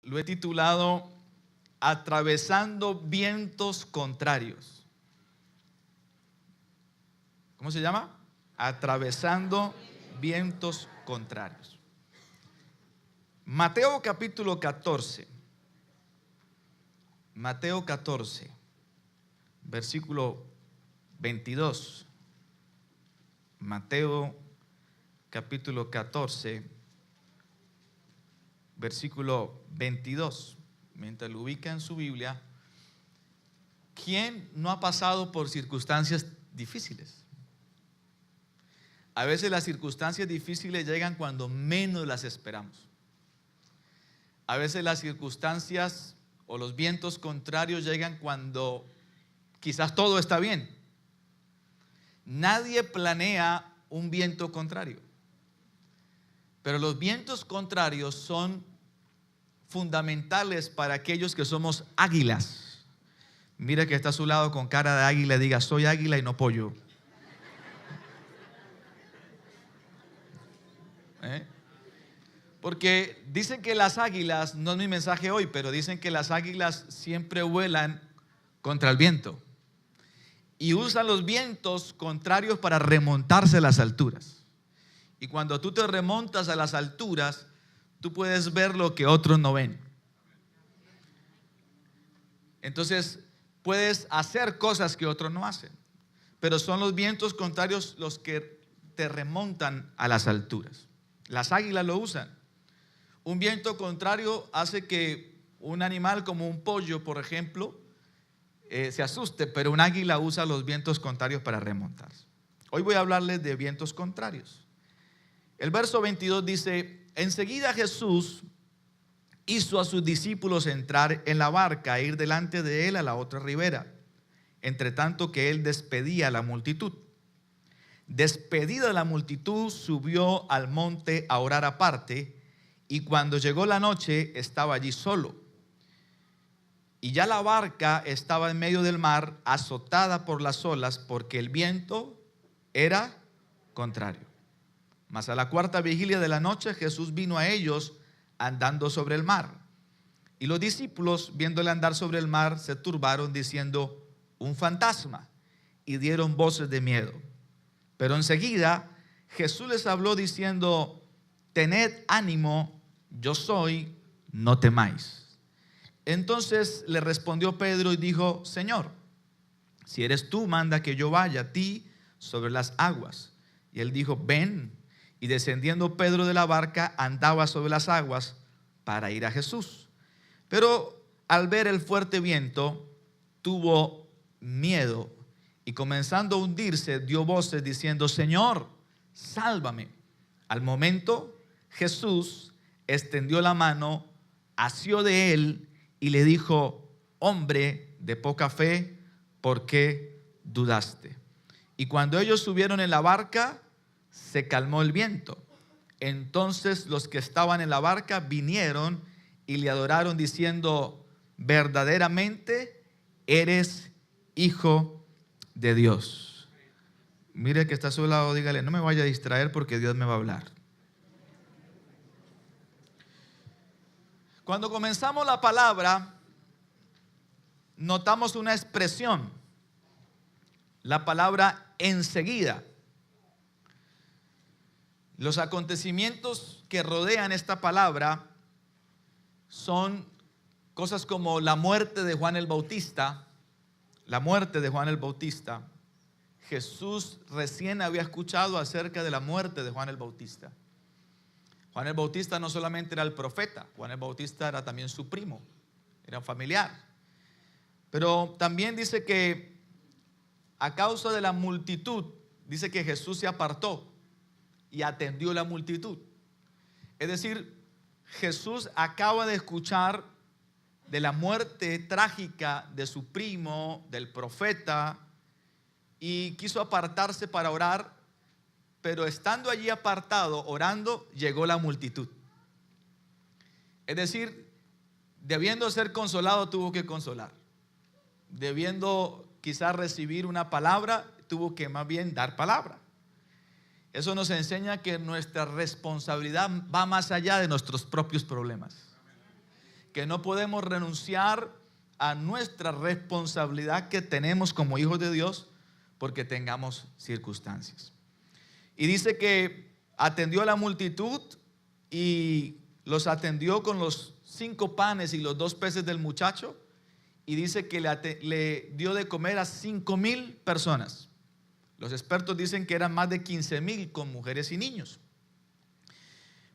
Lo he titulado Atravesando vientos contrarios. ¿Cómo se llama? Atravesando vientos contrarios. Mateo capítulo 14. Mateo 14, versículo 22. Mateo capítulo 14, versículo 22. Mientras lo ubica en su Biblia, ¿quién no ha pasado por circunstancias difíciles? A veces las circunstancias difíciles llegan cuando menos las esperamos. A veces las circunstancias o los vientos contrarios llegan cuando quizás todo está bien. Nadie planea un viento contrario, pero los vientos contrarios son fundamentales para aquellos que somos águilas. Mira que está a su lado con cara de águila y diga: soy águila y no pollo. Porque dicen que las águilas, no es mi mensaje hoy, pero dicen que las águilas siempre vuelan contra el viento y usan los vientos contrarios para remontarse a las alturas. Y cuando tú te remontas a las alturas, tú puedes ver lo que otros no ven. Entonces puedes hacer cosas que otros no hacen, pero son los vientos contrarios los que te remontan a las alturas. Las águilas lo usan. Un viento contrario hace que un animal como un pollo, por ejemplo, se asuste, pero un águila usa los vientos contrarios para remontarse. Hoy voy a hablarles de vientos contrarios. El verso 22 dice: enseguida Jesús hizo a sus discípulos entrar en la barca e ir delante de él a la otra ribera, entre tanto que él despedía a la multitud. Despedida la multitud, subió al monte a orar aparte, y cuando llegó la noche estaba allí solo. Y ya la barca estaba en medio del mar, azotada por las olas, porque el viento era contrario. Mas a la cuarta vigilia de la noche Jesús vino a ellos andando sobre el mar. Y los discípulos, viéndole andar sobre el mar, se turbaron diciendo: un fantasma, y dieron voces de miedo. Pero enseguida Jesús les habló diciendo: tened ánimo, yo soy, no temáis. Entonces le respondió Pedro y dijo: Señor, si eres tú, manda que yo vaya a ti sobre las aguas. Y él dijo: ven. Y descendiendo Pedro de la barca, andaba sobre las aguas para ir a Jesús. Pero al ver el fuerte viento, tuvo miedo, y comenzando a hundirse, dio voces diciendo: Señor, sálvame. Al momento, Jesús extendió la mano, asió de él y le dijo: hombre de poca fe, ¿por qué dudaste? Y cuando ellos subieron en la barca, se calmó el viento. Entonces los que estaban en la barca vinieron y le adoraron diciendo: verdaderamente eres Hijo de Dios. Mire que está a su lado, dígale: no me vaya a distraer porque Dios me va a hablar. Cuando comenzamos la palabra, notamos una expresión, la palabra enseguida. Los acontecimientos que rodean esta palabra son cosas como la muerte de Juan el Bautista. La muerte de Juan el Bautista. Jesús recién había escuchado acerca de la muerte de Juan el Bautista. Juan el Bautista no solamente era el profeta, Juan el Bautista era también su primo, era un familiar. Pero también dice que a causa de la multitud, dice que Jesús se apartó y atendió la multitud. Es decir, Jesús acaba de escuchar de la muerte trágica de su primo, del profeta, y quiso apartarse para orar, pero estando allí apartado, orando, llegó la multitud. Es decir, debiendo ser consolado, tuvo que consolar. Debiendo quizás recibir una palabra, tuvo que más bien dar palabra. Eso nos enseña que nuestra responsabilidad va más allá de nuestros propios problemas. que no podemos renunciar a nuestra responsabilidad que tenemos como hijos de Dios porque tengamos circunstancias. Y dice que atendió a la multitud y los atendió con los 5 panes y los 2 peces del muchacho, y dice que le dio de comer a 5,000 personas. Los expertos dicen que eran más de 15,000 con mujeres y niños.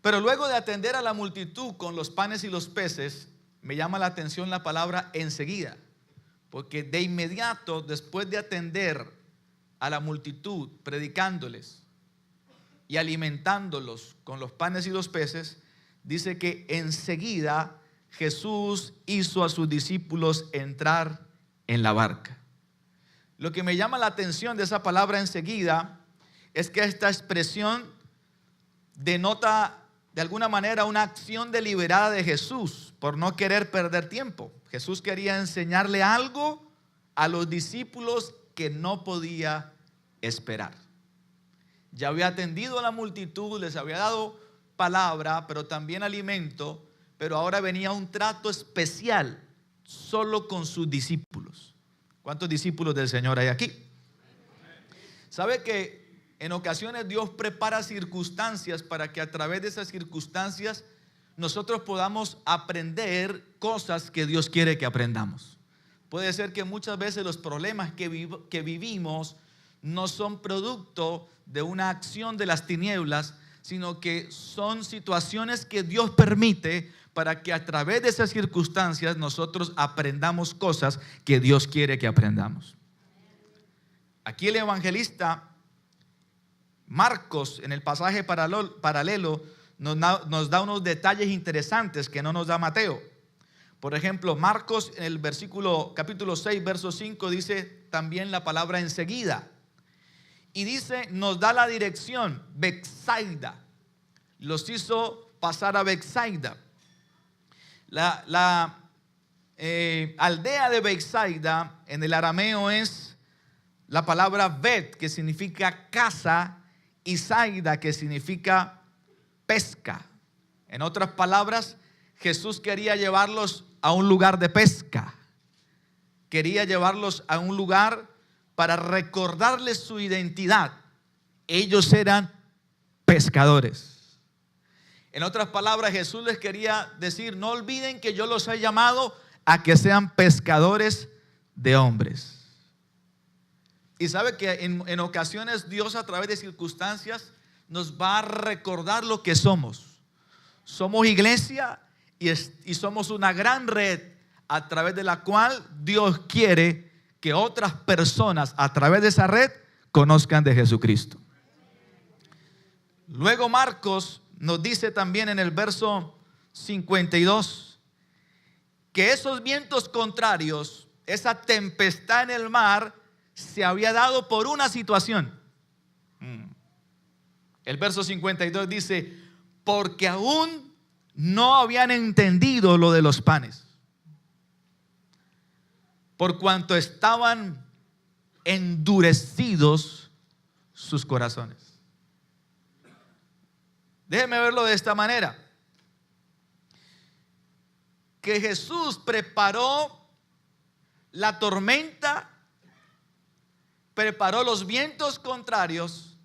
Pero luego de atender a la multitud con los panes y los peces, me llama la atención la palabra enseguida, porque de inmediato, después de atender a la multitud, predicándoles y alimentándolos con los panes y los peces, dice que enseguida Jesús hizo a sus discípulos entrar en la barca. Lo que me llama la atención de esa palabra enseguida es que esta expresión denota de alguna manera una acción deliberada de Jesús por no querer perder tiempo. Jesús quería enseñarle algo a los discípulos que no podía esperar. Ya había atendido a la multitud, les había dado palabra, pero también alimento, pero ahora venía un trato especial solo con sus discípulos. ¿Cuántos discípulos del Señor hay aquí? ¿Sabe que en ocasiones Dios prepara circunstancias para que a través de esas circunstancias nosotros podamos aprender cosas que Dios quiere que aprendamos? Puede ser que muchas veces los problemas que vivimos no son producto de una acción de las tinieblas, sino que son situaciones que Dios permite para que a través de esas circunstancias nosotros aprendamos cosas que Dios quiere que aprendamos. Aquí el evangelista Marcos, en el pasaje paralelo, nos da unos detalles interesantes que no nos da Mateo. Por ejemplo, Marcos en el capítulo 6, verso 5 dice también la palabra enseguida. Y dice, nos da la dirección, Betsaida. Los hizo pasar a Betsaida. La aldea de Betsaida en el arameo es la palabra Bet, que significa casa, y Saida, que significa pesca. En otras palabras, Jesús quería llevarlos a un lugar de pesca. Quería llevarlos a un lugar para recordarles su identidad. Ellos eran pescadores. En otras palabras, Jesús les quería decir, no olviden que yo los he llamado a que sean pescadores de hombres. Y sabe que en ocasiones Dios, a través de circunstancias, nos va a recordar lo que somos. Somos iglesia y somos una gran red a través de la cual Dios quiere que otras personas a través de esa red conozcan de Jesucristo. Luego Marcos nos dice también en el verso 52 que esos vientos contrarios, esa tempestad en el mar, se había dado por una situación. El verso 52 dice, porque aún no habían entendido lo de los panes, por cuanto estaban endurecidos sus corazones. Déjeme verlo de esta manera, que Jesús preparó la tormenta, preparó los vientos contrarios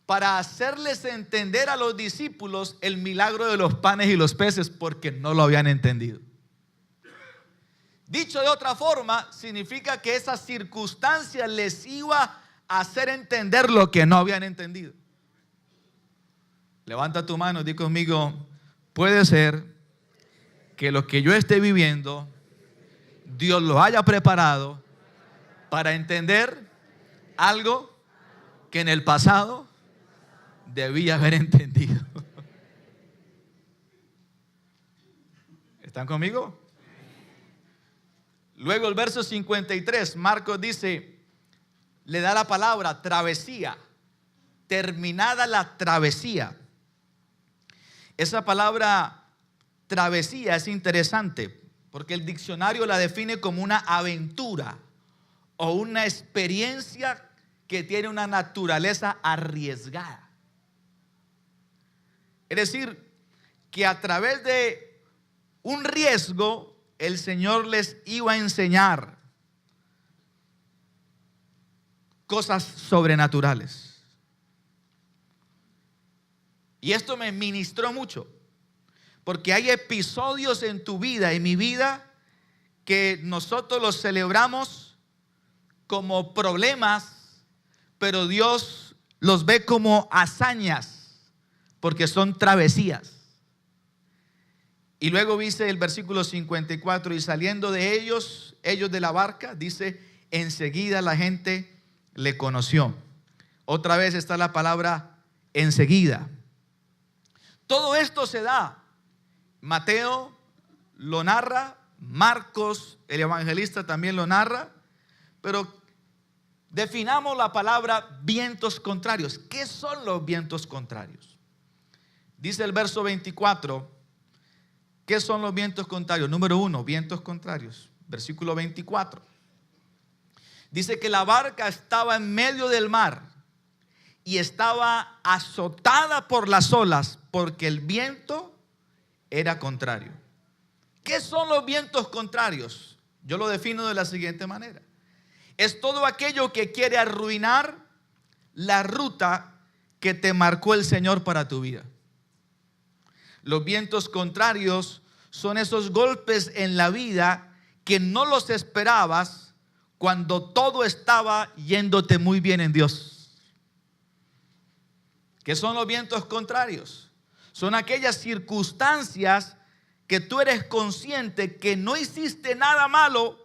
para hacerles entender a los discípulos el milagro de los panes y los peces, porque no lo habían entendido. Dicho de otra forma, significa que esa circunstancia les iba a hacer entender lo que no habían entendido. Levanta tu mano y di conmigo, puede ser que lo que yo esté viviendo, Dios lo haya preparado para entender algo que en el pasado debía haber entendido. ¿Están conmigo? Luego el verso 53, Marcos dice, le da la palabra travesía, terminada la travesía. Esa palabra travesía es interesante porque el diccionario la define como una aventura o una experiencia que tiene una naturaleza arriesgada. Es decir, que a través de un riesgo, el Señor les iba a enseñar cosas sobrenaturales. Y esto me ministró mucho, porque hay episodios en tu vida, en mi vida, que nosotros los celebramos como problemas, pero Dios los ve como hazañas, porque son travesías. Y luego dice el versículo 54, y saliendo de ellos de la barca, dice, enseguida la gente le conoció. Otra vez está la palabra enseguida. Todo esto se da. Mateo lo narra, Marcos, el evangelista, también lo narra, pero definamos la palabra vientos contrarios. ¿Qué son los vientos contrarios? Dice el verso 24, ¿qué son los vientos contrarios? Número 1, vientos contrarios. Versículo 24. Dice que la barca estaba en medio del mar y estaba azotada por las olas porque el viento era contrario. ¿Qué son los vientos contrarios? Yo lo defino de la siguiente manera. Es todo aquello que quiere arruinar la ruta que te marcó el Señor para tu vida. Los vientos contrarios son esos golpes en la vida que no los esperabas cuando todo estaba yéndote muy bien en Dios. ¿Qué son los vientos contrarios? Son aquellas circunstancias que tú eres consciente que no hiciste nada malo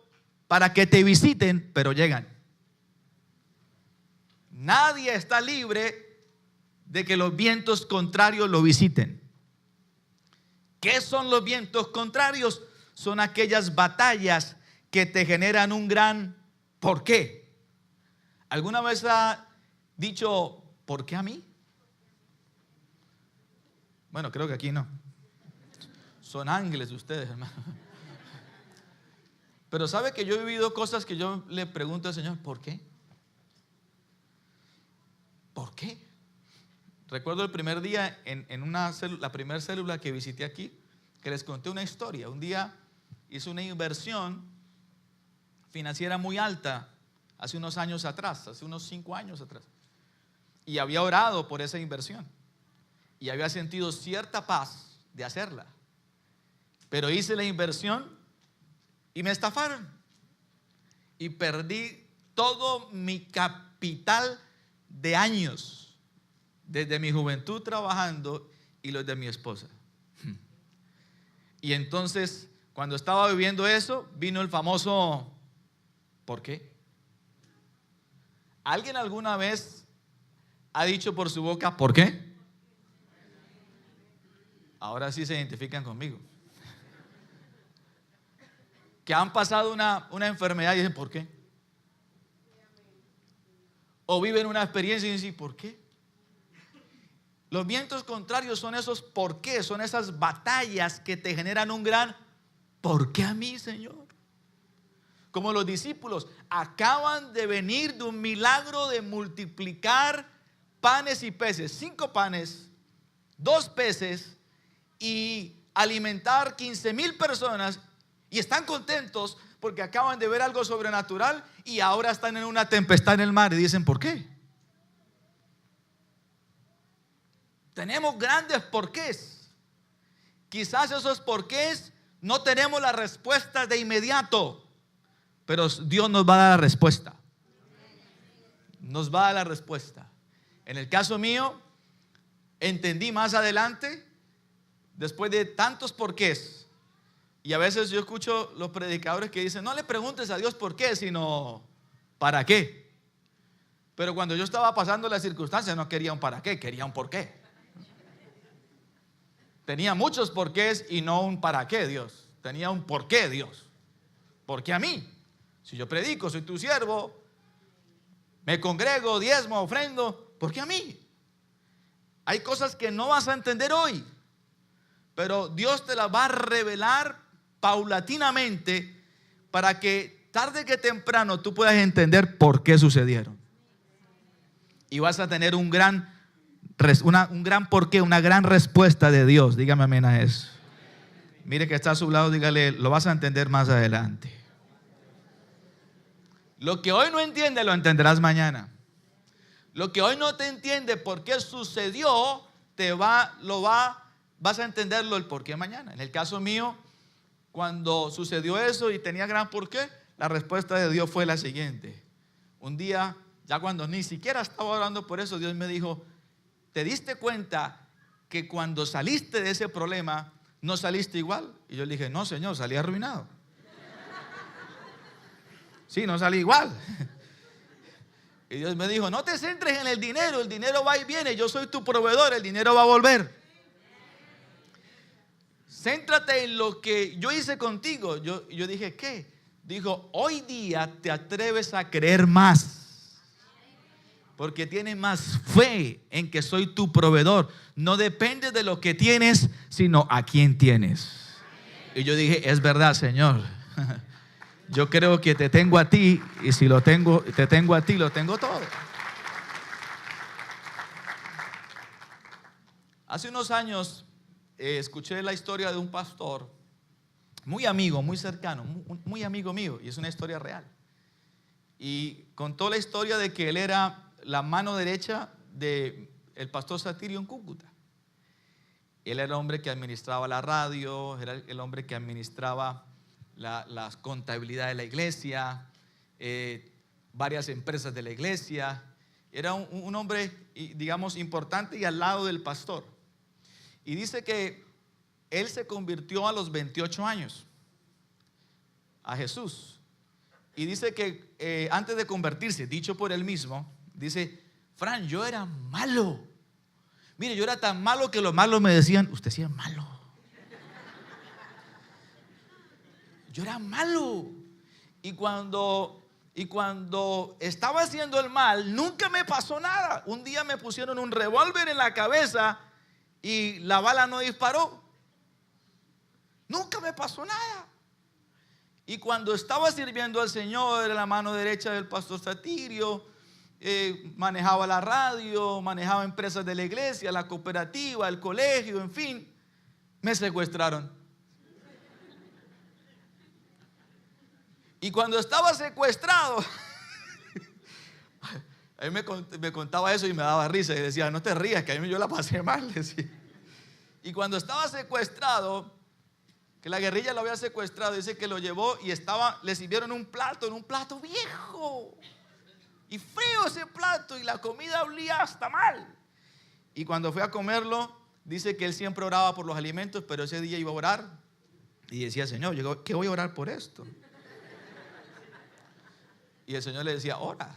para que te visiten, pero llegan. Nadie está libre de que los vientos contrarios lo visiten. ¿Qué son los vientos contrarios? Son aquellas batallas que te generan un gran ¿por qué? ¿Alguna vez ha dicho ¿por qué a mí? Bueno, creo que aquí no. Son ángeles ustedes, hermano. Pero sabe que yo he vivido cosas que yo le pregunto al Señor, ¿por qué? ¿Por qué? Recuerdo el primer día en la primera célula que visité aquí, que les conté una historia. Un día hice una inversión financiera muy alta hace unos años atrás, hace unos 5 años atrás. Y había orado por esa inversión. Y había sentido cierta paz de hacerla. Pero hice la inversión y me estafaron. Y perdí todo mi capital de años, desde mi juventud trabajando y los de mi esposa. Y entonces, cuando estaba viviendo eso, vino el famoso ¿por qué? ¿Alguien alguna vez ha dicho por su boca ¿por qué? Ahora sí se identifican conmigo. Que han pasado una enfermedad y dicen ¿por qué? O viven una experiencia y dicen ¿por qué? Los vientos contrarios son esos ¿por qué? Son esas batallas que te generan un gran ¿por qué a mí, Señor? Como los discípulos acaban de venir de un milagro de multiplicar panes y peces, 5 panes, 2 peces y alimentar 15,000 personas, y están contentos porque acaban de ver algo sobrenatural y ahora están en una tempestad en el mar y dicen ¿por qué? Tenemos grandes porqués. Quizás esos porqués no tenemos la respuesta de inmediato, pero Dios nos va a dar la respuesta. Nos va a dar la respuesta. En el caso mío, entendí más adelante, después de tantos porqués. Y a veces yo escucho los predicadores que dicen, no le preguntes a Dios por qué, sino ¿para qué? Pero cuando yo estaba pasando las circunstancias no quería un para qué, quería un por qué. Tenía muchos porqués y no un para qué, Dios. Tenía un por qué, Dios. ¿Por qué a mí? Si yo predico, soy tu siervo, me congrego, diezmo, ofrendo, ¿por qué a mí? Hay cosas que no vas a entender hoy, pero Dios te las va a revelar paulatinamente para que tarde que temprano tú puedas entender por qué sucedieron. Y vas a tener un gran porqué, una gran respuesta de Dios. Dígame amén a eso. Mire que está a su lado, dígale, lo vas a entender más adelante. Lo que hoy no entiendes, lo entenderás mañana. Lo que hoy no te entiende por qué sucedió, vas a entenderlo el por qué mañana. En el caso mío, cuando sucedió eso y tenía gran por qué, la respuesta de Dios fue la siguiente. Un día, ya cuando ni siquiera estaba orando por eso, Dios me dijo, ¿te diste cuenta que cuando saliste de ese problema no saliste igual? Y yo le dije, no, Señor, salí arruinado. Sí, no salí igual. Y Dios me dijo, no te centres en el dinero va y viene, yo soy tu proveedor, el dinero va a volver. Céntrate en lo que yo hice contigo. Yo dije, ¿qué? Dijo, hoy día te atreves a creer más, porque tienes más fe en que soy tu proveedor. No depende de lo que tienes, sino a quién tienes. Y yo dije, es verdad, Señor. Yo creo que te tengo a ti, y si te tengo a ti, lo tengo todo. Hace unos años escuché la historia de un pastor muy amigo, muy cercano, muy amigo mío, y es una historia real. Y contó la historia de que él era la mano derecha del pastor Satirio en Cúcuta. Él era el hombre que administraba la radio, era el hombre que administraba la contabilidad de la iglesia, varias empresas de la iglesia. Era un hombre, digamos, importante y al lado del pastor. Y dice que él se convirtió a los 28 años a Jesús. Y dice que antes de convertirse, dicho por él mismo, dice, Fran, yo era malo. Mire, yo era tan malo que los malos me decían, usted sí es malo. Yo era malo. Y cuando estaba haciendo el mal, nunca me pasó nada. Un día me pusieron un revólver en la cabeza y la bala no disparó. Nunca me pasó nada. Y cuando estaba sirviendo al Señor, era la mano derecha del pastor Satirio, manejaba la radio, manejaba empresas de la iglesia, la cooperativa, el colegio, en fin, me secuestraron. Y cuando estaba secuestrado, a mí me contaba eso y me daba risa. Y decía, no te rías, que a mí yo la pasé mal. Decía. Y cuando estaba secuestrado, que la guerrilla lo había secuestrado, dice que lo llevó y le sirvieron un plato viejo y feo ese plato, y la comida olía hasta mal. Y cuando fue a comerlo, dice que él siempre oraba por los alimentos, pero ese día iba a orar y decía, Señor, ¿qué voy a orar por esto? Y el Señor le decía, ora.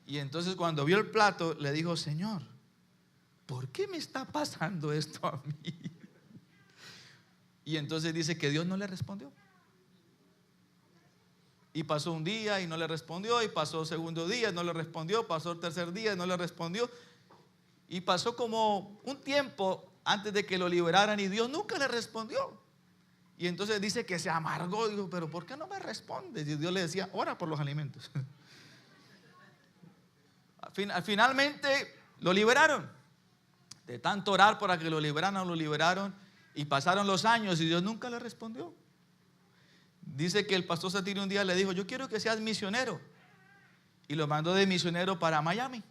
Y entonces cuando vio el plato, le dijo, Señor, ¿por qué me está pasando esto a mí? Y entonces dice que Dios no le respondió. Y pasó un día y no le respondió, y pasó segundo día, no le respondió, pasó el tercer día y no le respondió. Y pasó como un tiempo antes de que lo liberaran y Dios nunca le respondió. Y entonces dice que se amargó, dijo, pero ¿por qué no me respondes? Y Dios le decía, ora por los alimentos. Finalmente lo liberaron. De tanto orar para que lo liberaron. Y pasaron los años y Dios nunca le respondió. Dice que el pastor Satirio un día le dijo, yo quiero que seas misionero. Y lo mandó de misionero para Miami,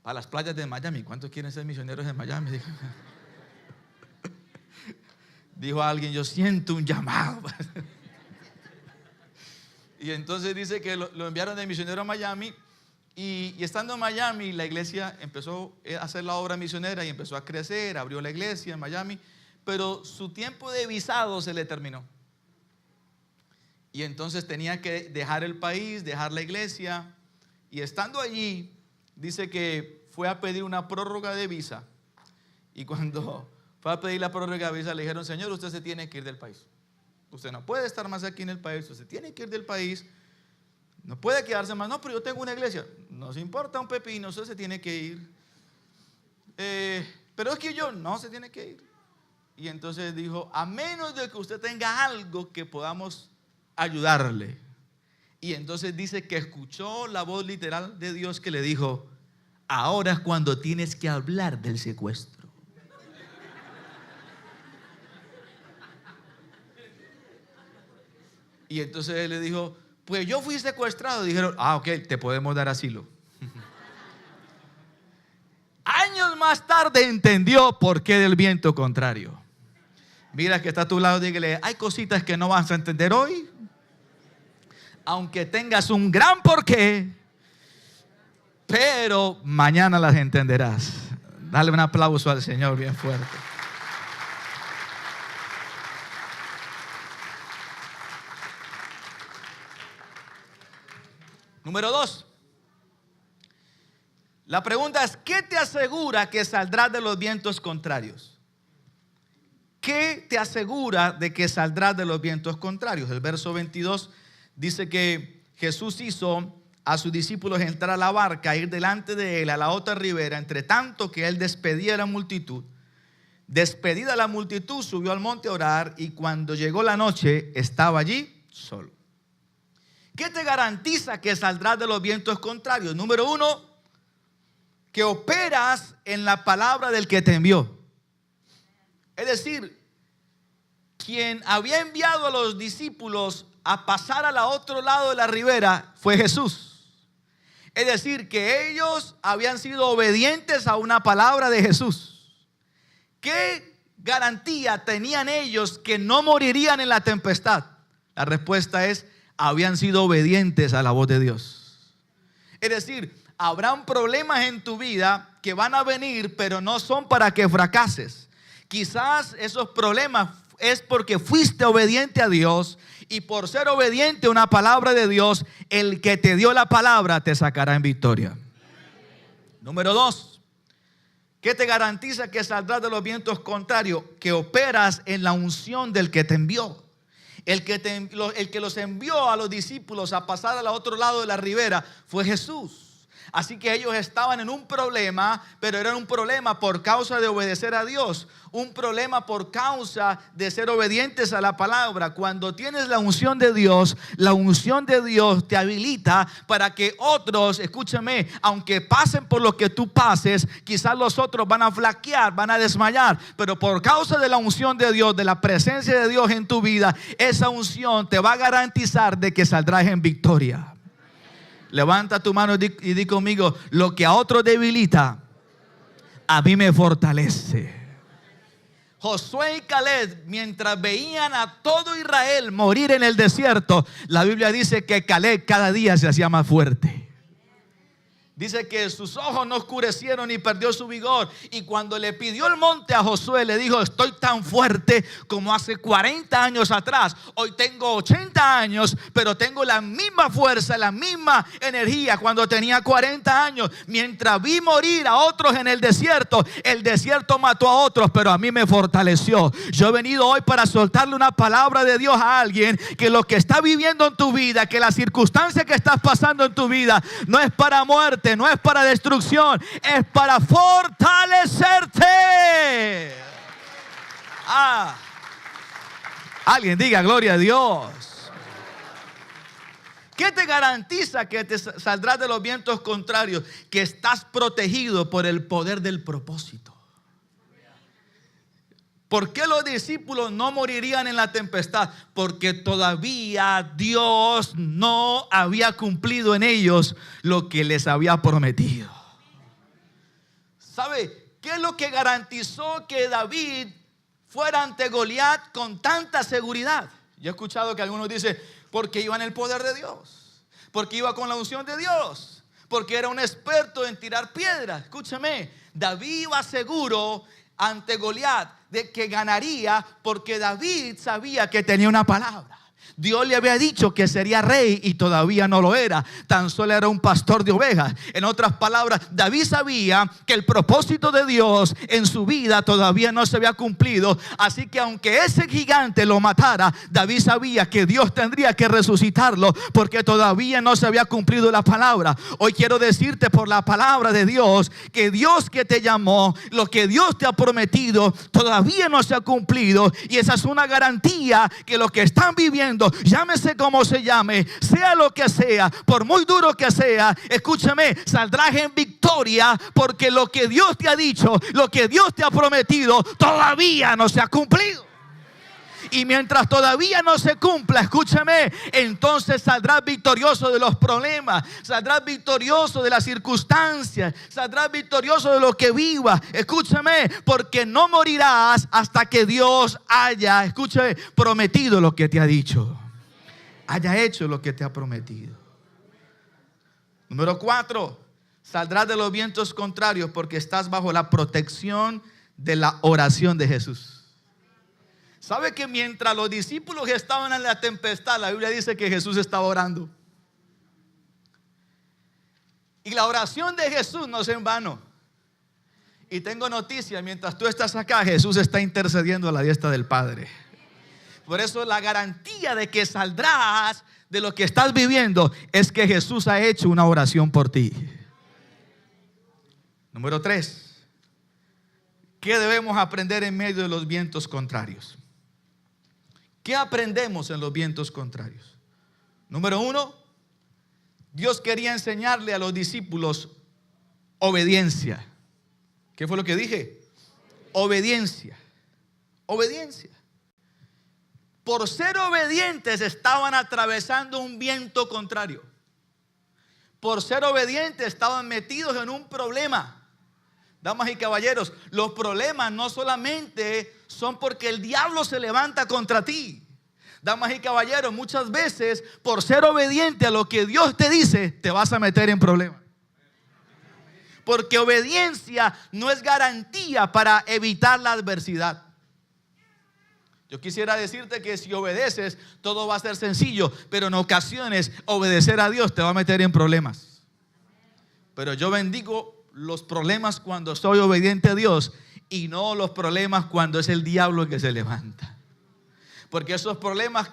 para las playas de Miami. ¿Cuántos quieren ser misioneros en Miami? Dijo alguien, yo siento un llamado. Y entonces dice que lo enviaron de misionero a Miami. Y estando en Miami, la iglesia empezó a hacer la obra misionera y empezó a crecer, abrió la iglesia en Miami, pero su tiempo de visado se le terminó. Y entonces tenía que dejar el país, dejar la iglesia, y estando allí, dice que fue a pedir una prórroga de visa. Y cuando fue a pedir la prórroga de visa, le dijeron, Señor, usted se tiene que ir del país. Usted no puede estar más aquí en el país, usted tiene que ir del país. No puede quedarse más. No, pero yo tengo una iglesia. No se importa un pepino, usted se tiene que ir. Pero es que yo no se tiene que ir. Y entonces dijo, a menos de que usted tenga algo que podamos ayudarle. Y entonces dice que escuchó la voz literal de Dios que le dijo, ahora es cuando tienes que hablar del secuestro. Y entonces él le dijo, pues yo fui secuestrado. Dijeron, ok, te podemos dar asilo. Años más tarde entendió por qué del viento contrario. Mira que está a tu lado, dígale, hay cositas que no vas a entender hoy, aunque tengas un gran porqué, pero mañana las entenderás. Dale un aplauso al Señor bien fuerte. Número 2. La pregunta es, ¿qué te asegura que saldrás de los vientos contrarios? ¿Qué te asegura de que saldrás de los vientos contrarios? El verso 22 dice que Jesús hizo a sus discípulos entrar a la barca, ir delante de él a la otra ribera, entre tanto que él despedía a la multitud. Despedida la multitud, subió al monte a orar, y cuando llegó la noche estaba allí solo. ¿Qué te garantiza que saldrás de los vientos contrarios? Número 1, que operas en la palabra del que te envió. Es decir, quien había enviado a los discípulos a pasar al otro lado de la ribera fue Jesús. Es decir, que ellos habían sido obedientes a una palabra de Jesús. ¿Qué garantía tenían ellos que no morirían en la tempestad? La respuesta es, habían sido obedientes a la voz de Dios. Es decir, habrán problemas en tu vida que van a venir, pero no son para que fracases. Quizás esos problemas es porque fuiste obediente a Dios, y por ser obediente a una palabra de Dios, el que te dio la palabra te sacará en victoria. Número 2, ¿qué te garantiza que saldrás de los vientos contrarios? Que operas en la unción del que te envió. El que los envió a los discípulos a pasar al otro lado de la ribera fue Jesús. Así que ellos estaban en un problema, pero era un problema por causa de obedecer a Dios. Un problema por causa de ser obedientes a la palabra. Cuando tienes la unción de Dios te habilita para que otros, escúchame, aunque pasen por lo que tú pases, quizás los otros van a flaquear, van a desmayar, pero por causa de la unción de Dios, de la presencia de Dios en tu vida, esa unción te va a garantizar de que saldrás en victoria. Levanta tu mano y di conmigo, lo que a otros debilita, a mí me fortalece. Josué y Caleb, mientras veían a todo Israel morir en el desierto, la Biblia dice que Caleb cada día se hacía más fuerte. Dice que sus ojos no oscurecieron y perdió su vigor. Y cuando le pidió el monte a Josué, le dijo, estoy tan fuerte como hace 40 años atrás. Hoy tengo 80 años, pero tengo la misma fuerza, la misma energía cuando tenía 40 años. Mientras vi morir a otros en el desierto mató a otros, pero a mí me fortaleció. Yo he venido hoy para soltarle una palabra de Dios a alguien, que lo que está viviendo en tu vida, que la circunstancia que estás pasando en tu vida, no es para muerte, no es para destrucción, es para fortalecerte. Alguien diga gloria a Dios. ¿Qué te garantiza que te saldrás de los vientos contrarios? Que estás protegido por el poder del propósito. ¿Por qué los discípulos no morirían en la tempestad? Porque todavía Dios no había cumplido en ellos lo que les había prometido. ¿Sabe qué es lo que garantizó que David fuera ante Goliat con tanta seguridad? Yo he escuchado que algunos dicen, porque iba en el poder de Dios, porque iba con la unción de Dios, porque era un experto en tirar piedras. Escúchame, David iba seguro ante Goliat de que ganaría, porque David sabía que tenía una palabra. Dios le había dicho que sería rey y todavía no lo era. Tan solo era un pastor de ovejas. En otras palabras, David sabía que el propósito de Dios en su vida todavía no se había cumplido. Así que aunque ese gigante lo matara, David sabía que Dios tendría que resucitarlo, porque todavía no se había cumplido la palabra. Hoy quiero decirte por la palabra de Dios que Dios que te llamó, lo que Dios te ha prometido, todavía no se ha cumplido. Y esa es una garantía que lo que están viviendo, llámese como se llame, sea lo que sea, por muy duro que sea, escúchame, saldrás en victoria, porque lo que Dios te ha dicho, lo que Dios te ha prometido, todavía no se ha cumplido. Y mientras todavía no se cumpla, escúchame, entonces saldrás victorioso de los problemas, saldrás victorioso de las circunstancias, saldrás victorioso de lo que vivas. Escúchame, porque no morirás hasta que Dios haya, escúchame, prometido lo que te ha dicho, haya hecho lo que te ha prometido. Número 4, saldrás de los vientos contrarios porque estás bajo la protección de la oración de Jesús. ¿Sabe que mientras los discípulos estaban en la tempestad, la Biblia dice que Jesús estaba orando? Y la oración de Jesús no es en vano. Y tengo noticia, mientras tú estás acá, Jesús está intercediendo a la diestra del Padre. Por eso la garantía de que saldrás de lo que estás viviendo es que Jesús ha hecho una oración por ti. Número 3. ¿Qué debemos aprender en medio de los vientos contrarios? ¿Qué aprendemos en los vientos contrarios? Número 1, Dios quería enseñarle a los discípulos obediencia. ¿Qué fue lo que dije? Obediencia. Obediencia. Por ser obedientes estaban atravesando un viento contrario. Por ser obedientes estaban metidos en un problema. Damas y caballeros, los problemas no solamente son porque el diablo se levanta contra ti. Damas y caballeros, muchas veces por ser obediente a lo que Dios te dice, te vas a meter en problemas. Porque obediencia no es garantía para evitar la adversidad. Yo quisiera decirte que si obedeces, todo va a ser sencillo, pero en ocasiones obedecer a Dios te va a meter en problemas. Pero yo bendigo los problemas cuando soy obediente a Dios y no los problemas cuando es el diablo el que se levanta. Porque esos problemas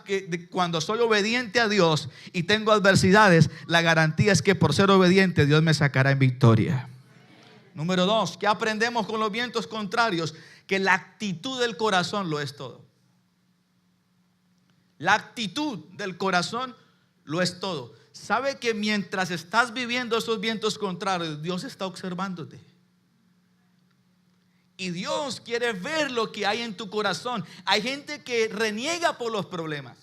cuando soy obediente a Dios y tengo adversidades, la garantía es que por ser obediente Dios me sacará en victoria. Número 2, ¿qué aprendemos con los vientos contrarios? Que la actitud del corazón lo es todo. La actitud del corazón lo es todo. ¿Sabe que mientras estás viviendo esos vientos contrarios, Dios está observándote? Y Dios quiere ver lo que hay en tu corazón. Hay gente que reniega por los problemas.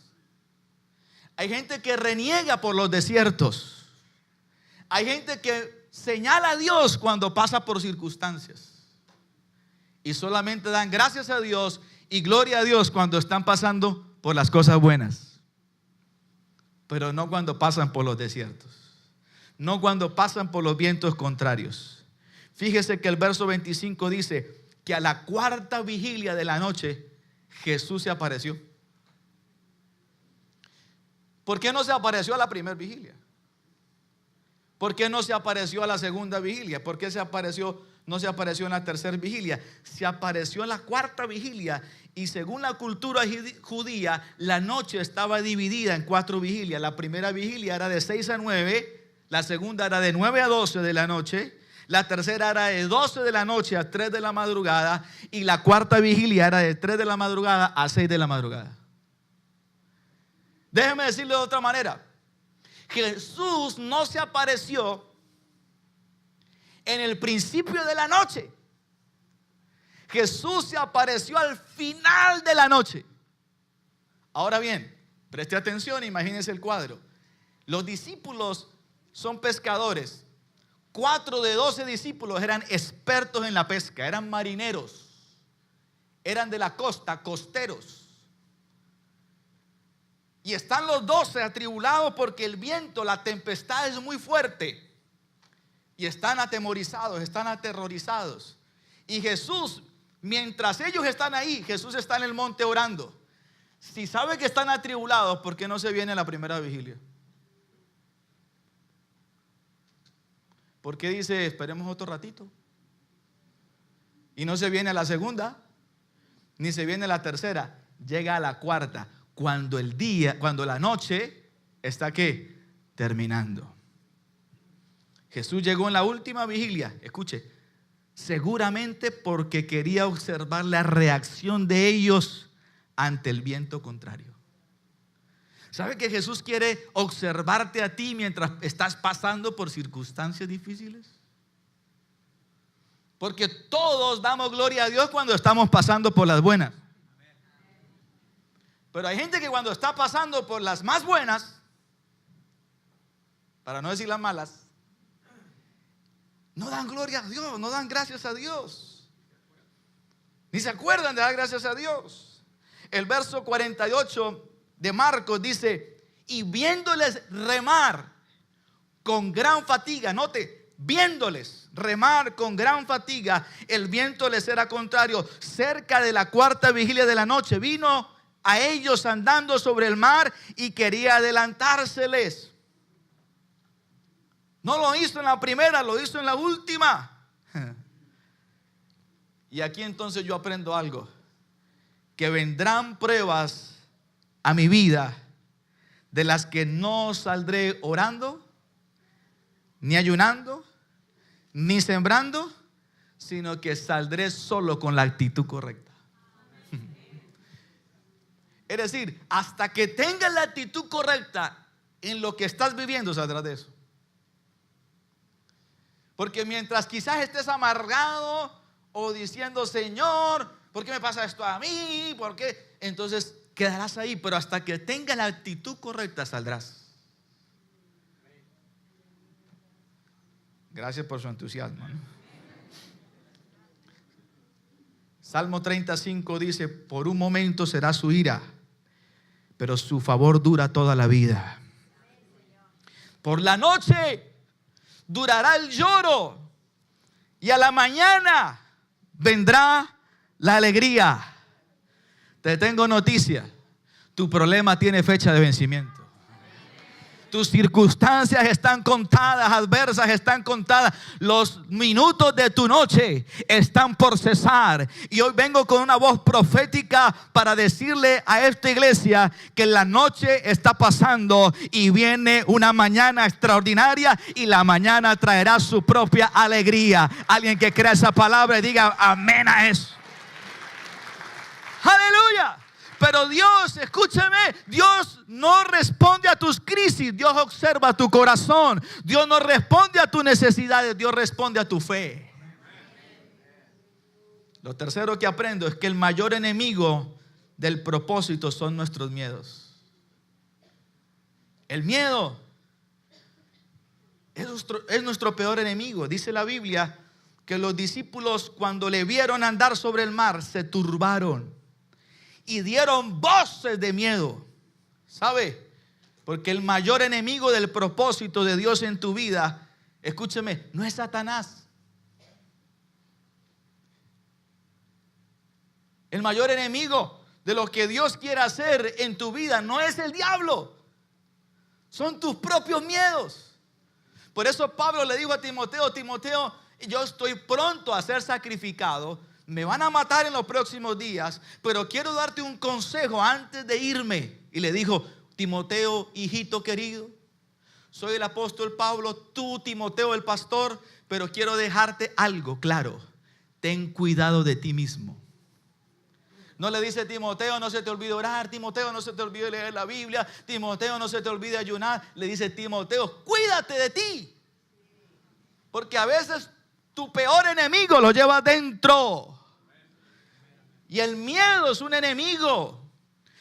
Hay gente que reniega por los desiertos. Hay gente que señala a Dios cuando pasa por circunstancias. Y solamente dan gracias a Dios y gloria a Dios cuando están pasando por las cosas buenas. Pero no cuando pasan por los desiertos. No cuando pasan por los vientos contrarios. Fíjese que el verso 25 dice que a la cuarta vigilia de la noche Jesús se apareció. ¿Por qué no se apareció a la primera vigilia? ¿Por qué no se apareció a la segunda vigilia? ¿Por qué no se apareció en la tercera vigilia? Se apareció en la cuarta vigilia. Y según la cultura judía, la noche estaba dividida en 4 vigilias. La primera vigilia era de 6 a 9, la segunda era de 9 a 12 de la noche, la tercera era de 12 de la noche a 3 de la madrugada y la cuarta vigilia era de 3 de la madrugada a 6 de la madrugada. Déjeme decirlo de otra manera. Jesús no se apareció en el principio de la noche. Jesús se apareció al final de la noche. Ahora bien, preste atención, imagínense el cuadro. Los discípulos son pescadores. 4 de 12 discípulos eran expertos en la pesca, eran marineros, eran de la costa, costeros. Y están los 12 atribulados porque el viento, la tempestad es muy fuerte. Y están atemorizados, están aterrorizados. Y Jesús, mientras ellos están ahí, Jesús está en el monte orando. Si sabe que están atribulados, ¿por qué no se viene a la primera vigilia? ¿Por qué dice esperemos otro ratito? Y no se viene a la segunda, ni se viene a la tercera, llega a la cuarta, cuando la noche está ¿qué? Terminando. Jesús llegó en la última vigilia, escuche, seguramente porque quería observar la reacción de ellos ante el viento contrario. ¿Sabe que Jesús quiere observarte a ti mientras estás pasando por circunstancias difíciles? Porque todos damos gloria a Dios cuando estamos pasando por las buenas. Pero hay gente que cuando está pasando por las más buenas, para no decir las malas, no dan gloria a Dios, no dan gracias a Dios. Ni se acuerdan de dar gracias a Dios. El verso 48 de Marcos dice: y viéndoles remar con gran fatiga, note, viéndoles remar con gran fatiga, el viento les era contrario. Cerca de la cuarta vigilia de la noche, vino a ellos andando sobre el mar y quería adelantárseles. No lo hizo en la primera, lo hizo en la última. Y aquí entonces yo aprendo algo: que vendrán pruebas a mi vida de las que no saldré orando, ni ayunando, ni sembrando, sino que saldré solo con la actitud correcta. Es decir, hasta que tengas la actitud correcta en lo que estás viviendo, saldrás de eso. Porque mientras quizás estés amargado o diciendo: Señor, ¿por qué me pasa esto a mí? ¿Por qué? Entonces quedarás ahí, pero hasta que tengas la actitud correcta saldrás. Gracias por su entusiasmo, ¿no? Salmo 35 dice: por un momento será su ira, pero su favor dura toda la vida. Por la noche durará el lloro, y a la mañana vendrá la alegría. Te tengo noticia: tu problema tiene fecha de vencimiento. Tus circunstancias están contadas, adversas están contadas. Los minutos de tu noche están por cesar. Y hoy vengo con una voz profética para decirle a esta iglesia que la noche está pasando y viene una mañana extraordinaria, y la mañana traerá su propia alegría. Alguien que crea esa palabra y diga amén a eso. Aleluya. Pero Dios, escúcheme, Dios no responde a tus crisis, Dios observa tu corazón. Dios no responde a tus necesidades, Dios responde a tu fe. Lo tercero que aprendo es que el mayor enemigo del propósito son nuestros miedos. El miedo es nuestro peor enemigo. Dice la Biblia que los discípulos, cuando le vieron andar sobre el mar, se turbaron y dieron voces de miedo. ¿Sabe? Porque el mayor enemigo del propósito de Dios en tu vida, escúcheme, no es Satanás. El mayor enemigo de lo que Dios quiere hacer en tu vida no es el diablo, son tus propios miedos. Por eso Pablo le dijo a Timoteo: Timoteo, yo estoy pronto a ser sacrificado. Me van a matar en los próximos días, pero quiero darte un consejo antes de irme. Y le dijo: Timoteo, hijito querido, soy el apóstol Pablo, tú, Timoteo, el pastor, pero quiero dejarte algo claro: ten cuidado de ti mismo. No le dice: Timoteo, no se te olvide orar, Timoteo, no se te olvide leer la Biblia, Timoteo, no se te olvide ayunar. Le dice: Timoteo, cuídate de ti, porque a veces tu peor enemigo lo llevas dentro. Y el miedo es un enemigo,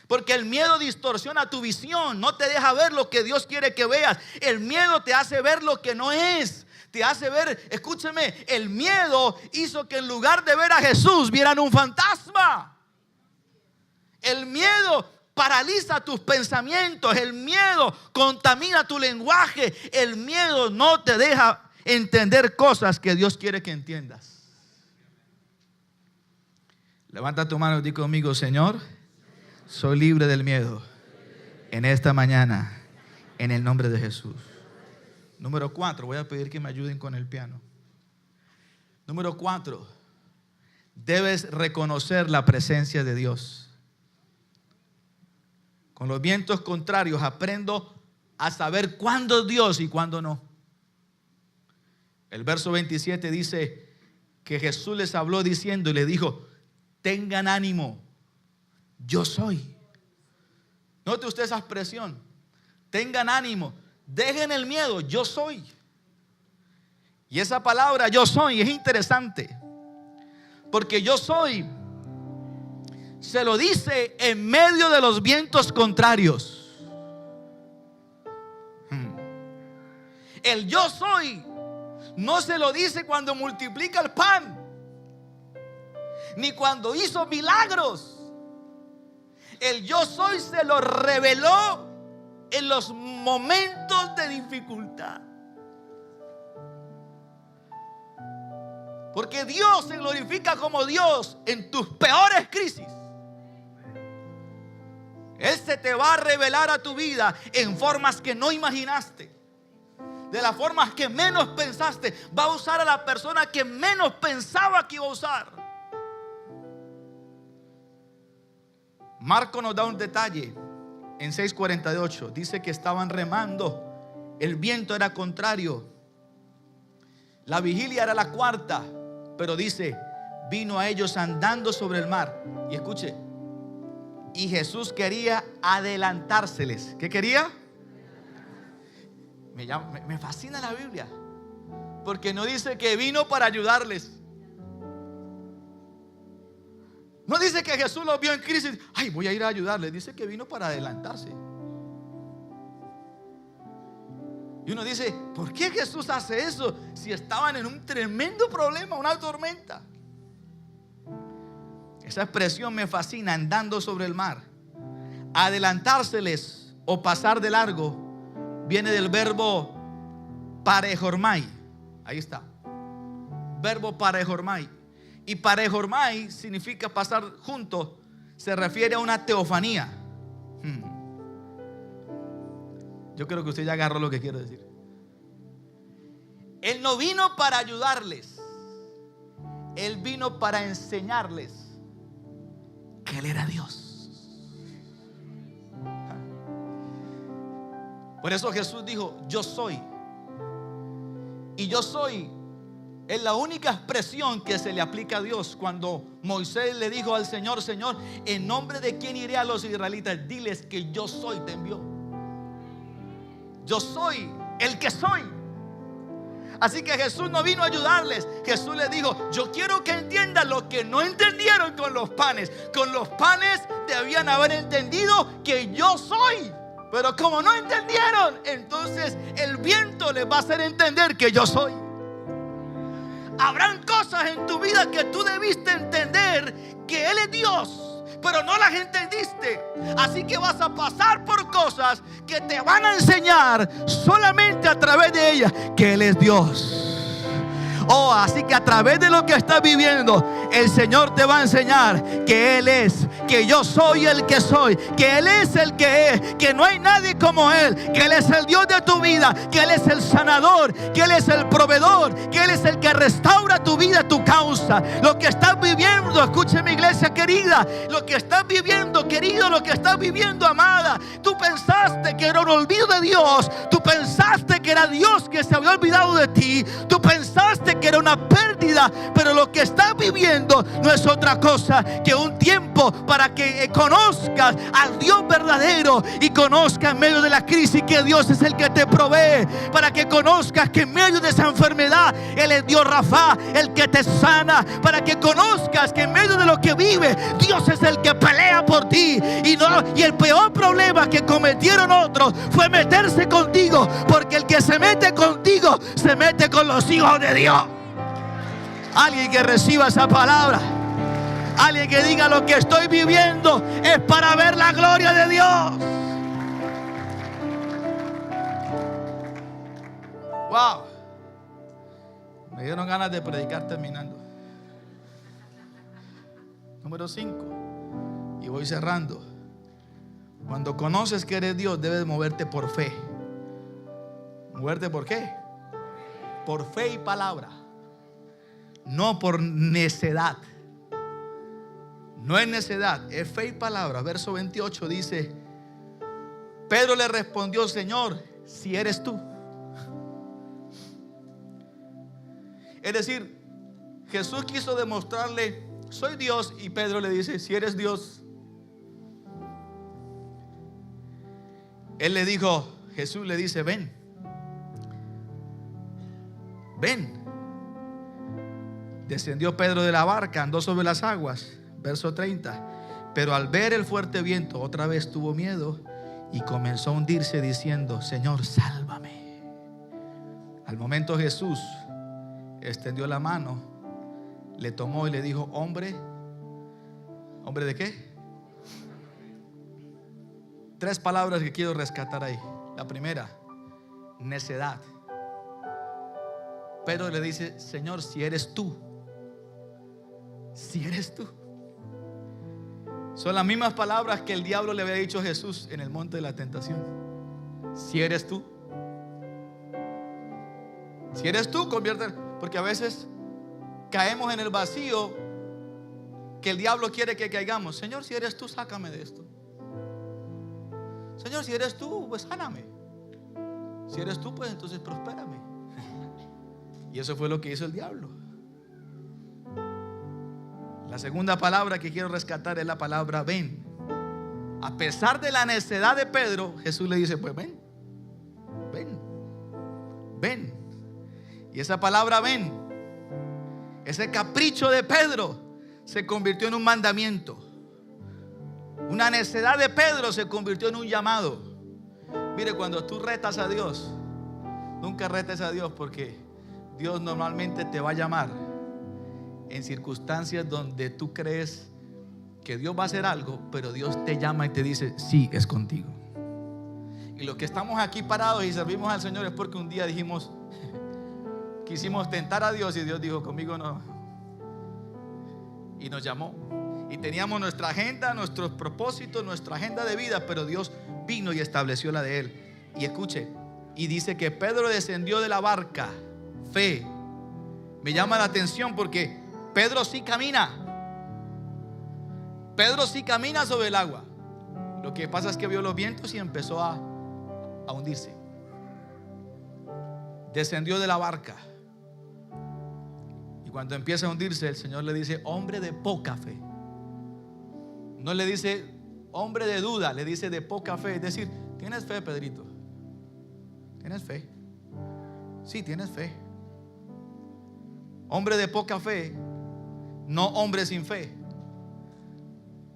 porque el miedo distorsiona tu visión, no te deja ver lo que Dios quiere que veas. El miedo te hace ver lo que no es, te hace ver, escúcheme, el miedo hizo que en lugar de ver a Jesús vieran un fantasma. El miedo paraliza tus pensamientos, el miedo contamina tu lenguaje, el miedo no te deja entender cosas que Dios quiere que entiendas. Levanta tu mano y di conmigo: Señor, soy libre del miedo en esta mañana, en el nombre de Jesús. Número 4, voy a pedir que me ayuden con el piano. Número 4, debes reconocer la presencia de Dios. Con los vientos contrarios aprendo a saber cuándo es Dios y cuándo no. El verso 27 dice que Jesús les habló diciendo y le dijo: tengan ánimo, yo soy. Note usted esa expresión: tengan ánimo, dejen el miedo, yo soy. Y esa palabra yo soy es interesante, porque yo soy se lo dice en medio de los vientos contrarios. El yo soy no se lo dice cuando multiplica el pan, ni cuando hizo milagros. El yo soy se lo reveló en los momentos de dificultad. Porque Dios se glorifica como Dios en tus peores crisis. Él se te va a revelar a tu vida en formas que no imaginaste, de las formas que menos pensaste. Va a usar a la persona que menos pensaba que iba a usar. Marco nos da un detalle en 6:48. Dice que estaban remando, el viento era contrario, la vigilia era la cuarta, pero dice, vino a ellos andando sobre el mar. Y escuche, y Jesús quería adelantárseles. ¿Qué quería? Me fascina la Biblia, porque no dice que vino para ayudarles. No dice que Jesús los vio en crisis, ay, voy a ir a ayudarles. Dice que vino para adelantarse. Y uno dice, ¿por qué Jesús hace eso si estaban en un tremendo problema, una tormenta? Esa expresión me fascina, andando sobre el mar. Adelantárseles o pasar de largo viene del verbo parejormai. Ahí está. Verbo parejormai. Y parejormai significa pasar junto. Se refiere a una teofanía. Yo creo que usted ya agarró lo que quiero decir. Él no vino para ayudarles. Él vino para enseñarles que Él era Dios. Por eso Jesús dijo, yo soy. Y yo soy es la única expresión que se le aplica a Dios. Cuando Moisés le dijo al Señor, Señor, ¿en nombre de quién iré a los israelitas? Diles que yo soy, te envió. Yo soy el que soy. Así que Jesús no vino a ayudarles. Jesús les dijo, yo quiero que entiendan lo que no entendieron con los panes. Con los panes debían haber entendido que yo soy. Pero como no entendieron, entonces el viento les va a hacer entender que yo soy. Habrán cosas en tu vida que tú debiste entender que Él es Dios, pero no las entendiste. Así que vas a pasar por cosas que te van a enseñar solamente a través de ellas que Él es Dios. Oh, así que a través de lo que estás viviendo, el Señor te va a enseñar que Él es, que yo soy el que soy, que Él es el que es, que no hay nadie como Él, que Él es el Dios de tu vida, que Él es el sanador, que Él es el proveedor, que Él es el que restaura tu vida, tu causa. Lo que estás viviendo, escuche mi iglesia querida, lo que estás viviendo, querido, lo que estás viviendo, amada, tú pensaste que era un olvido de Dios, tú pensaste que era Dios que se había olvidado de ti, tú pensaste que era una pérdida, pero lo que estás viviendo no es otra cosa que un tiempo para que conozcas al Dios verdadero y conozcas en medio de la crisis que Dios es el que te provee, para que conozcas que en medio de esa enfermedad Él es Dios Rafa, el que te sana, para que conozcas que en medio de lo que vives Dios es el que pelea por ti y el peor problema que cometieron otros fue meterse contigo, porque el que se mete contigo se mete con los hijos de Dios. Alguien que reciba esa palabra, alguien que diga, lo que estoy viviendo es para ver la gloria de Dios. Wow, me dieron ganas de predicar terminando. Número 5, y voy cerrando. Cuando conoces que eres Dios, debes moverte por fe. ¿Moverte por qué? Por fe y palabra, no por necedad. No es necedad, es fe y palabra. Verso 28 dice, Pedro le respondió, Señor, si eres tú. Es decir, Jesús quiso demostrarle, soy Dios, y Pedro le dice, si eres Dios. Él le dijo, Jesús le dice, ven. Ven. Descendió Pedro de la barca, andó sobre las aguas. Verso 30. Pero al ver el fuerte viento, otra vez tuvo miedo y comenzó a hundirse diciendo: Señor, sálvame. Al momento Jesús extendió la mano, le tomó y le dijo: hombre, ¿hombre de qué? 3 palabras que quiero rescatar ahí. La primera, necedad. Pedro le dice: Señor, si eres tú. Si eres tú. Son las mismas palabras que el diablo le había dicho a Jesús en el monte de la tentación. Si eres tú. Si eres tú, conviértete. Porque a veces caemos en el vacío que el diablo quiere que caigamos. Señor, si eres tú, sácame de esto. Señor, si eres tú, pues sáname. Si eres tú, pues entonces prospérame. Y eso fue lo que hizo el diablo. La segunda palabra que quiero rescatar es la palabra ven. A pesar de la necedad de Pedro, Jesús le dice: pues ven, ven, ven. Y esa palabra ven, ese capricho de Pedro, se convirtió en un mandamiento. Una necedad de Pedro se convirtió en un llamado. Mire, cuando tú retas a Dios, nunca retes a Dios, porque Dios normalmente te va a llamar en circunstancias donde tú crees que Dios va a hacer algo, pero Dios te llama y te dice: sí, es contigo. Y los que estamos aquí parados y servimos al Señor es porque un día quisimos tentar a Dios y Dios dijo: conmigo no. Y nos llamó. Y teníamos nuestra agenda, nuestros propósitos, nuestra agenda de vida, pero Dios vino y estableció la de Él. Y escuche, y dice que Pedro descendió de la barca. Fe. Me llama la atención porque Pedro sí camina. Pedro sí camina sobre el agua. Lo que pasa es que vio los vientos y empezó a hundirse. Descendió de la barca. Y cuando empieza a hundirse, el Señor le dice: hombre de poca fe. No le dice hombre de duda, le dice de poca fe. Es decir, ¿tienes fe, Pedrito? ¿Tienes fe? Sí, tienes fe. Hombre de poca fe, no hombre sin fe.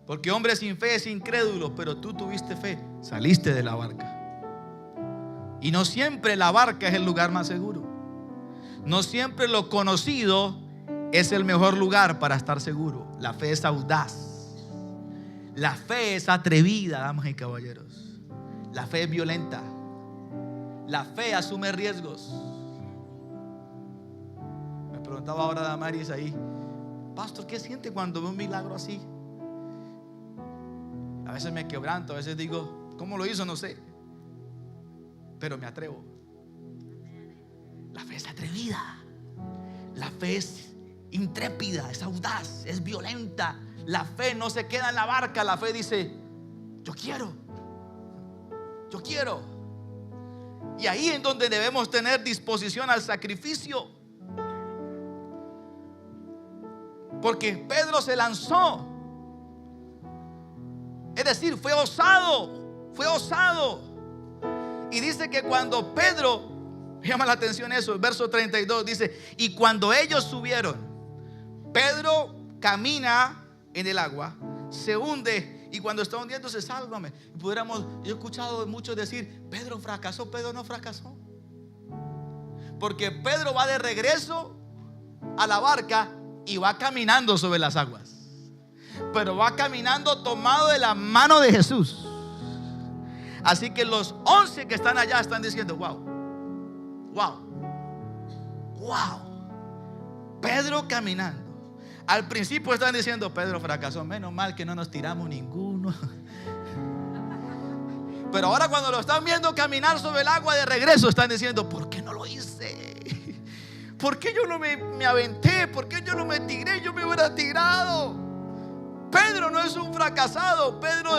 Porque hombre sin fe es incrédulo, pero tú tuviste fe, saliste de la barca. Y no siempre la barca es el lugar más seguro. No siempre lo conocido es el mejor lugar para estar seguro. La fe es audaz. La fe es atrevida, damas y caballeros. La fe es violenta. La fe asume riesgos. Me preguntaba ahora Damaris ahí: pastor, ¿qué siente cuando ve un milagro así? A veces me quebranto, a veces digo: ¿cómo lo hizo? No sé. Pero me atrevo. La fe es atrevida. La fe es intrépida, es audaz, es violenta. La fe no se queda en la barca. La fe dice: yo quiero. Yo quiero. Y ahí es donde debemos tener disposición al sacrificio. Porque Pedro se lanzó. Es decir, fue osado. Fue osado. Y dice que cuando Pedro, me llama la atención eso, el verso 32 dice: y cuando ellos subieron, Pedro camina en el agua, se hunde, y cuando está hundiéndose: sálvame. Yo he escuchado muchos decir: Pedro fracasó. Pedro no fracasó, porque Pedro va de regreso a la barca y va caminando sobre las aguas, pero va caminando tomado de la mano de Jesús. Así que los 11 que están allá están diciendo: wow, wow, wow. Pedro caminando. Al principio están diciendo: Pedro fracasó, menos mal que no nos tiramos ninguno. Pero ahora cuando lo están viendo caminar sobre el agua de regreso, están diciendo: ¿por qué no lo hice? ¿Por qué yo no me aventé? ¿Por qué yo no me tiré? Yo me hubiera tirado. Pedro no es un fracasado, Pedro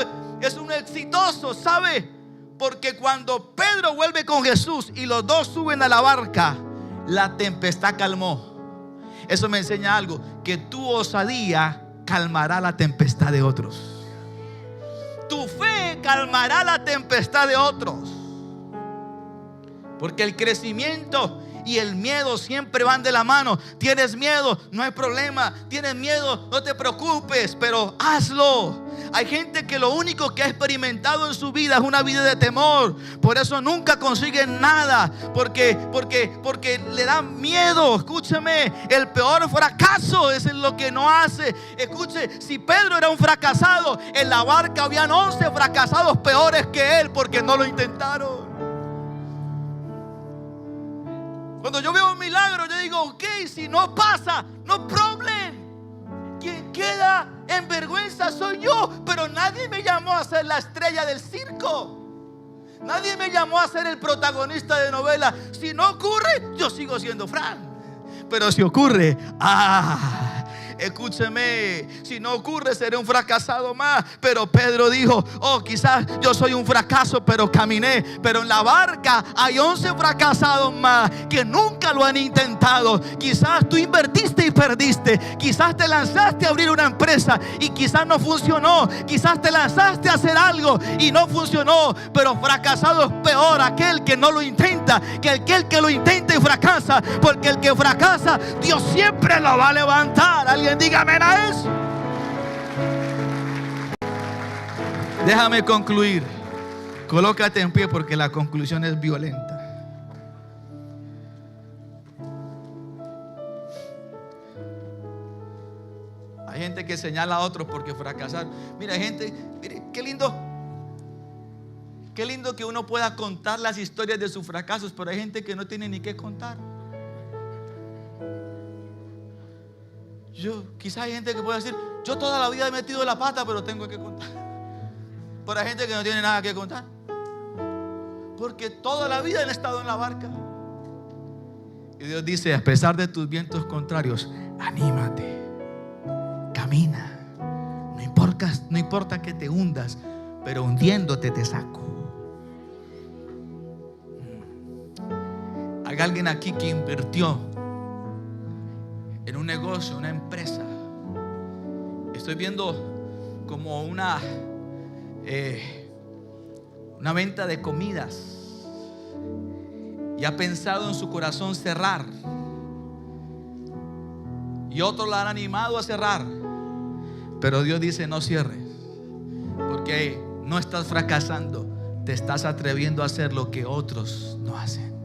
es un exitoso, ¿sabe? Porque cuando Pedro vuelve con Jesús y los dos suben a la barca, la tempestad calmó. Eso me enseña algo, que tu osadía calmará la tempestad de otros. Tu fe calmará la tempestad de otros. Porque el crecimiento y el miedo siempre van de la mano. Tienes miedo, no hay problema. Tienes miedo, no te preocupes, pero hazlo. Hay gente que lo único que ha experimentado en su vida es una vida de temor. Por eso nunca consiguen nada, porque le da miedo. Escúcheme, el peor fracaso es lo que no hace. Escuche, si Pedro era un fracasado, en la barca habían 11 fracasados peores que él, porque no lo intentaron. Cuando yo veo un milagro, yo digo, ok, si no pasa, no problem. Quien queda en vergüenza soy yo, pero nadie me llamó a ser la estrella del circo. Nadie me llamó a ser el protagonista de novela. Si no ocurre, yo sigo siendo Fran. Pero si ocurre, escúcheme, si no ocurre seré un fracasado más. Pero Pedro dijo, oh, quizás yo soy un fracaso, pero caminé. Pero en la barca hay 11 fracasados más que nunca lo han intentado. Quizás tú invertiste y perdiste. Quizás te lanzaste a abrir una empresa y quizás no funcionó. Quizás te lanzaste a hacer algo y no funcionó. Pero fracasado es peor aquel que no lo intenta que aquel que lo intenta y fracasa. Porque el que fracasa, Dios siempre lo va a levantar. Alguien dígame a eso. Déjame concluir. Colócate en pie porque la conclusión es violenta. Hay gente que señala a otros porque fracasaron. Mira, gente, mire, qué lindo que uno pueda contar las historias de sus fracasos, pero hay gente que no tiene ni qué contar. Quizás hay gente que puede decir, yo toda la vida he metido la pata, pero tengo que contar. Pero hay gente que no tiene nada que contar, porque toda la vida han estado en la barca. Y Dios dice, a pesar de tus vientos contrarios, anímate, camina. No importa que te hundas, pero hundiéndote te saco. Hay alguien aquí que invirtió en un negocio, una empresa. Estoy viendo como una venta de comidas, y ha pensado en su corazón cerrar, y otros la han animado a cerrar, pero Dios dice, no cierres, porque no estás fracasando, te estás atreviendo a hacer lo que otros no hacen.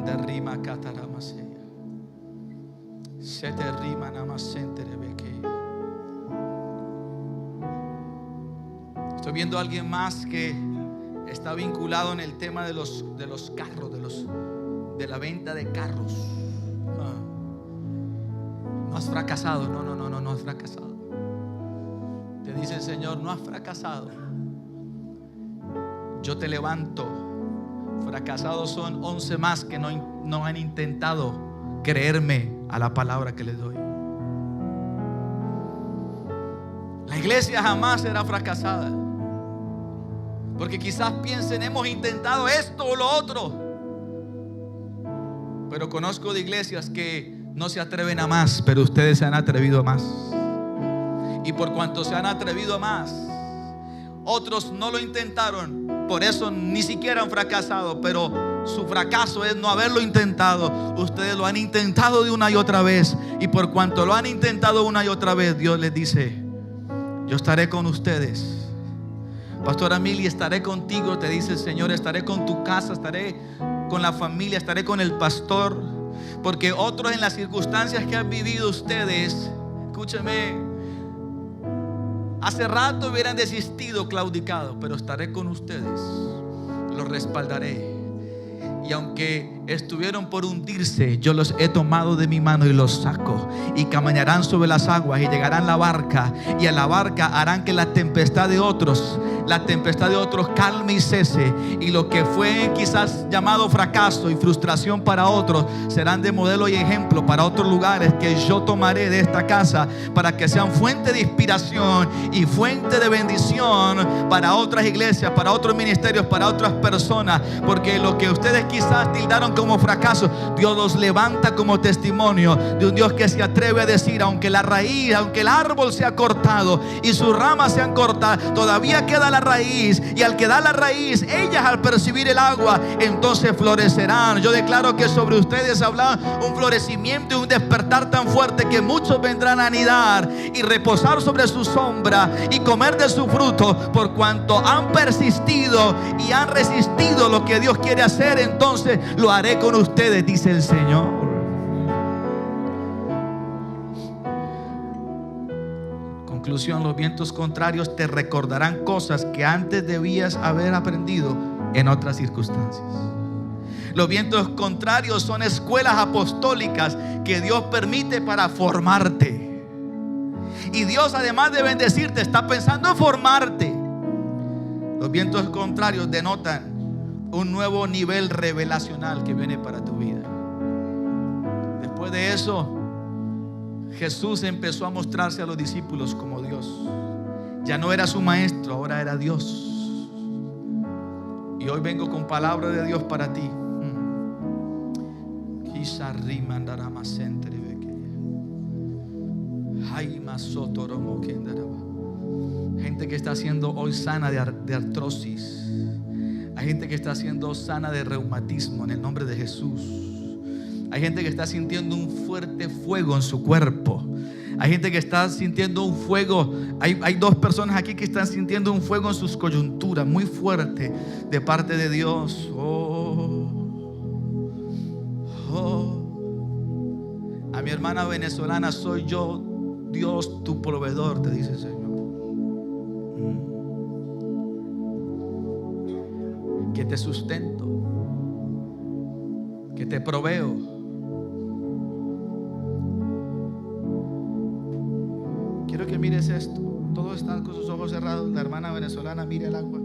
De rima cataramasea. Se te rima namasente de beque. Estoy viendo a alguien más que está vinculado en el tema de los carros, de la venta de carros. No has fracasado, no has fracasado. Te dice el Señor, no has fracasado. Yo te levanto. Fracasados son 11 más que no han intentado creerme a la palabra que les doy. La iglesia jamás será fracasada, porque quizás piensen, hemos intentado esto o lo otro. Pero conozco de iglesias que no se atreven a más, pero ustedes se han atrevido a más. Y por cuanto se han atrevido a más, otros no lo intentaron. Por eso ni siquiera han fracasado, pero su fracaso es no haberlo intentado. Ustedes lo han intentado de una y otra vez, y por cuanto lo han intentado una y otra vez, Dios les dice, yo estaré con ustedes. Pastora Mili, estaré contigo, te dice el Señor. Estaré con tu casa, estaré con la familia, estaré con el pastor. Porque otros, en las circunstancias que han vivido ustedes, escúcheme, hace rato hubieran desistido, claudicado, pero estaré con ustedes, los respaldaré. Y aunque estuvieron por hundirse, yo los he tomado de mi mano y los saco, y caminarán sobre las aguas y llegarán a la barca, y a la barca harán que la tempestad de otros calme y cese, y lo que fue quizás llamado fracaso y frustración para otros serán de modelo y ejemplo para otros lugares que yo tomaré de esta casa, para que sean fuente de inspiración y fuente de bendición para otras iglesias, para otros ministerios, para otras personas. Porque lo que ustedes quizás tildaron como fracaso, Dios los levanta como testimonio de un Dios que se atreve a decir: aunque la raíz, aunque el árbol se ha cortado y sus ramas se han cortado, todavía queda la raíz, y al quedar la raíz, ellas al percibir el agua, entonces florecerán. Yo declaro que sobre ustedes habla un florecimiento y un despertar tan fuerte que muchos vendrán a anidar y reposar sobre su sombra y comer de su fruto, por cuanto han persistido y han resistido lo que Dios quiere hacer. Entonces lo haré con ustedes, dice el Señor. Conclusión: los vientos contrarios te recordarán cosas que antes debías haber aprendido en otras circunstancias. Los vientos contrarios son escuelas apostólicas que Dios permite para formarte. Y Dios, además de bendecirte, está pensando en formarte. Los vientos contrarios denotan un nuevo nivel revelacional que viene para tu vida. Después de eso, Jesús empezó a mostrarse a los discípulos como Dios. Ya no era su maestro, ahora era Dios. Y hoy vengo con palabra de Dios para ti. Gente que está siendo hoy sana de artrosis. Hay gente que está siendo sana de reumatismo en el nombre de Jesús. Hay gente que está sintiendo un fuerte fuego en su cuerpo. Hay gente que está sintiendo un fuego. Hay dos personas aquí que están sintiendo un fuego en sus coyunturas muy fuerte de parte de Dios. A mi hermana venezolana: soy yo, Dios, tu proveedor, te dice el Señor. Que te sustento, que te proveo. Quiero que mires esto. Todos están con sus ojos cerrados. La hermana venezolana mira el agua.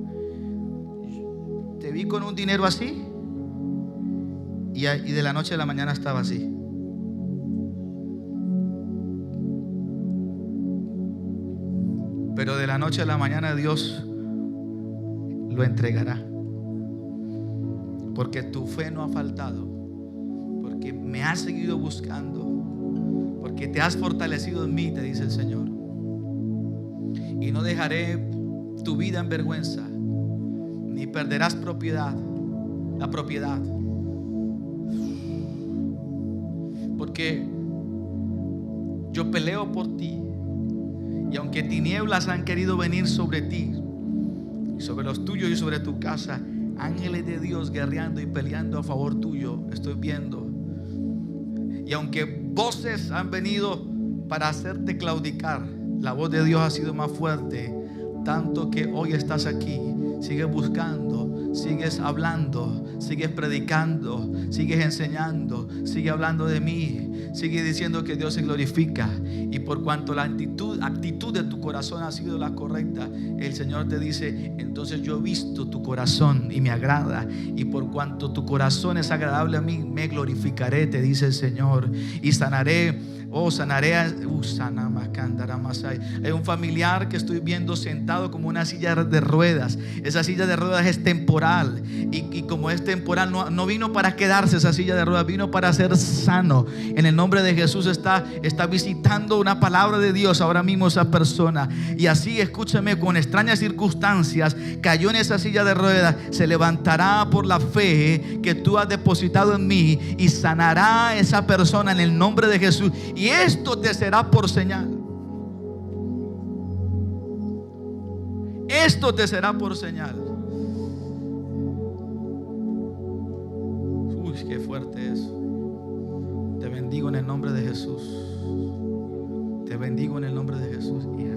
Te vi con un dinero así y de la noche a la mañana estaba así. Pero de la noche a la mañana Dios lo entregará. Porque tu fe no ha faltado, porque me has seguido buscando, porque te has fortalecido en mí, te dice el Señor. Y no dejaré tu vida en vergüenza, ni perderás la propiedad. Porque yo peleo por ti. Y aunque tinieblas han querido venir sobre ti, y sobre los tuyos y sobre tu casa, ángeles de Dios guerreando y peleando a favor tuyo, estoy viendo. Y aunque voces han venido para hacerte claudicar, la voz de Dios ha sido más fuerte. Tanto que hoy estás aquí, sigues buscando, sigues hablando, sigues predicando, sigues enseñando, sigues hablando de mí, sigues diciendo que Dios se glorifica. Y por cuanto la actitud de tu corazón ha sido la correcta, el Señor te dice: entonces yo he visto tu corazón y me agrada, y por cuanto tu corazón es agradable a mí, me glorificaré, te dice el Señor, y sanaré. Sanaré. Hay un familiar que estoy viendo sentado como una silla de ruedas. Esa silla de ruedas es temporal, y como es temporal, no vino para quedarse esa silla de ruedas, vino para ser sano. En el nombre de Jesús está visitando una palabra de Dios ahora mismo esa persona. Y así, escúchame, con extrañas circunstancias cayó en esa silla de ruedas. Se levantará por la fe que tú has depositado en mí, y sanará esa persona en el nombre de Jesús. Y esto te será por señal. Esto te será por señal. Uy, qué fuerte es. Te bendigo en el nombre de Jesús. Te bendigo en el nombre de Jesús, hija.